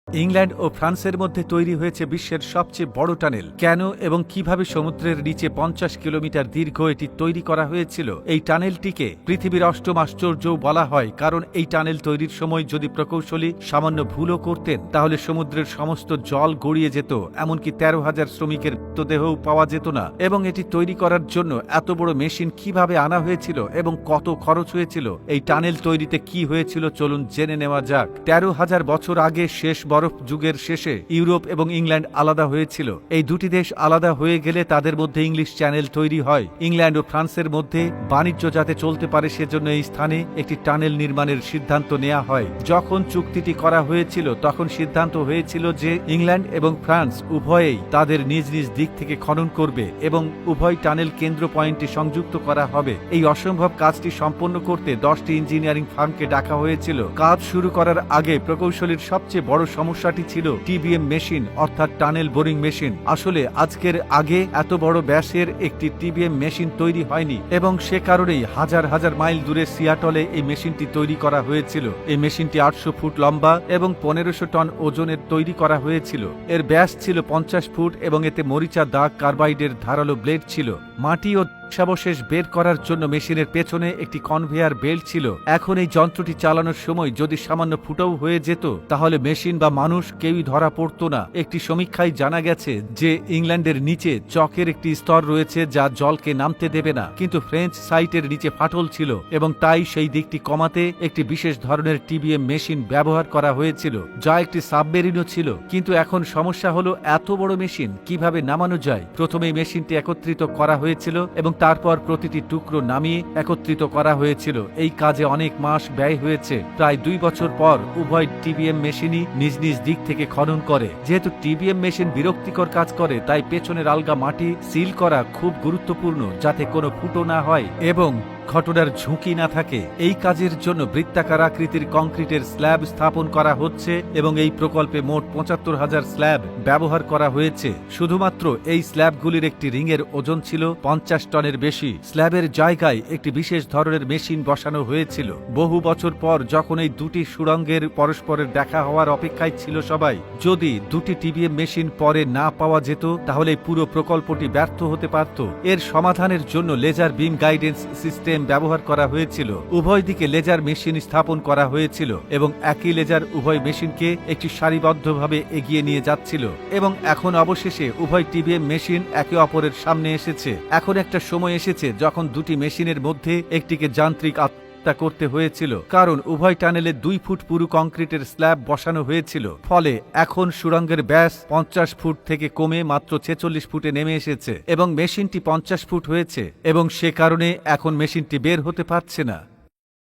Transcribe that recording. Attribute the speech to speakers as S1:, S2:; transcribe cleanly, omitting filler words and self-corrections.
S1: England ও ফ্রান্সের মধ্যে তৈরি হয়েছে বিশ্বের সবচেয়ে বড় টানেল। কেন এবং কিভাবে সমুদ্রের নিচে 50 কিলোমিটার দীর্ঘ এটি তৈরি করা হয়েছিল? এই টানেলটিকে পৃথিবীর অষ্টম আশ্চর্যও বলা হয়, কারণ এই টানেল তৈরির সময় যদি প্রকৌশলী সামান্য ভুলও করতেন তাহলে সমুদ্রের সমস্ত জল গড়িয়ে যেত, এমনকি 13,000 শ্রমিকের মৃতদেহও পাওয়া যেত না। এবং এটি তৈরি করার জন্য এত বড় মেশিন কিভাবে আনা হয়েছিল এবং কত খরচ হয়েছিল? এই টানেল তৈরিতে কি হয়েছিল চলুন জেনে নেওয়া যাক। 13,000 বছর আগে শেষ বরফ যুগের শেষে ইউরোপ এবং ইংল্যান্ড আলাদা হয়েছিল। এই দুটি দেশ আলাদা হয়ে গেলে তাদের মধ্যে ইংলিশ চ্যানেল তৈরি হয়। ইংল্যান্ড ও ফ্রান্সের মধ্যে বাণিজ্য যাতে চলতে পারে সেজন্য এই স্থানে একটি টানেল নির্মাণের সিদ্ধান্ত নেওয়া হয়। যখন চুক্তিটি করা হয়েছিল তখন সিদ্ধান্ত হয়েছিল যে ইংল্যান্ড এবং ফ্রান্স উভয়েই তাদের নিজ নিজ দিক থেকে খনন করবে এবং উভয় টানেল কেন্দ্র পয়েন্টে সংযুক্ত করা হবে। এই অসম্ভব কাজটি সম্পন্ন করতে 10টি ইঞ্জিনিয়ারিং ফার্মকে ডাকা হয়েছিল। কাজ শুরু করার আগে প্রকৌশলীর সবচেয়ে বড় সমস্যাটি ছিল টিবিএম মেশিন, অর্থাৎ টানেল বোরিং মেশিন। আসলে আজকের আগে এত বড় ব্যাসের একটি টিবিএম মেশিন তৈরি হয়নি এবং সে কারণেই হাজার হাজার মাইল দূরে সিয়াটলে এই মেশিনটি তৈরি করা হয়েছিল। এই মেশিনটি 800 ফুট লম্বা এবং 1500 টন ওজনের তৈরি করা হয়েছিল। এর ব্যাস ছিল 50 ফুট এবং এতে মরিচা দাগ কার্বাইডের ধারালো ব্লেড ছিল। মাটি ও ধ্বংসাবশেষ বের করার জন্য মেশিনের পেছনে একটি কনভেয়ার বেল্ট ছিল। এখন এই যন্ত্রটি চালানোর সময় যদি সামান্য ফুটাও হয়ে যেত তাহলে মেশিন বা মানুষ কেউই ধরা পড়ত না। একটি সমীক্ষায় জানা গেছে যে ইংল্যান্ডের নিচে চকের একটি স্তর রয়েছে যা জলকে নামতে দেবে না, কিন্তু ফ্রেঞ্চ সাইটের নিচে ফাটল ছিল এবং তাই সেই দিকটি কমাতে একটি বিশেষ ধরনের টিবিএম মেশিন ব্যবহার করা হয়েছিল, যা একটি সাবমেরিনও ছিল। কিন্তু এখন সমস্যা হলো এত বড় মেশিন কিভাবে নামানো যায়। প্রথমে মেশিনটি একত্রিত করা হয়েছিল এবং তারপর প্রতিটি টুকরো নামিয়ে একত্রিত করা হয়েছিল। এই কাজে অনেক মাস ব্যয় হয়েছে। প্রায় 2 বছর পর উভয় টিবিএম মেশিনই নিজ নিজ দিক থেকে খনন করে। যেহেতু টিবিএম মেশিন বিরক্তিকর কাজ করে তাই পেছনের আলগা মাটি সিল করা খুব গুরুত্বপূর্ণ যাতে কোনো ফুটো না হয় এবং ঘটনার ঝুঁকি না থাকে। এই কাজের জন্য বৃত্তাকার আকৃতির কংক্রিটের স্ল্যাব স্থাপন করা হচ্ছে এবং এই প্রকল্পে মোট 75,000 স্ল্যাব ব্যবহার করা হয়েছে। শুধুমাত্র এই স্ল্যাবগুলির একটি রিংয়ের ওজন ছিল 50 টনের বেশি। স্ল্যাবের জায়গায় একটি বিশেষ ধরনের মেশিন বসানো হয়েছিল। বহু বছর পর যখন এই দুটি সুড়ঙ্গের পরস্পরের দেখা হওয়ার অপেক্ষায় ছিল সবাই, যদি দুটি টিবিএম মেশিন পরে না পাওয়া যেত তাহলে পুরো প্রকল্পটি ব্যর্থ হতে পারত। এর সমাধানের জন্য লেজার বিম গাইডেন্স সিস্টেম ব্যবহার করা হয়েছিল। উভয় দিকে লেজার মেশিন স্থাপন করা হয়েছিল এবং একই লেজার উভয় মেশিনকে একটি সারিবদ্ধভাবে এগিয়ে নিয়ে যাচ্ছিল এবং এখন অবশেষে উভয় টিবিএম মেশিন একে অপরের সামনে এসেছে। এখন একটা সময় এসেছে যখন দুটি মেশিনের মধ্যে একটিকে যান্ত্রিক করতে হয়েছিল, কারণ উভয় টানেলে 2 ফুট পুরু কংক্রিটের স্ল্যাব বসানো হয়েছিল। ফলে এখন সুড়ঙ্গের ব্যাস 50 ফুট থেকে কমে মাত্র 46 ফুটে নেমে এসেছে এবং মেশিনটি 50 ফুট হয়েছে এবং সে কারণে এখন মেশিনটি বের হতে পারছে না।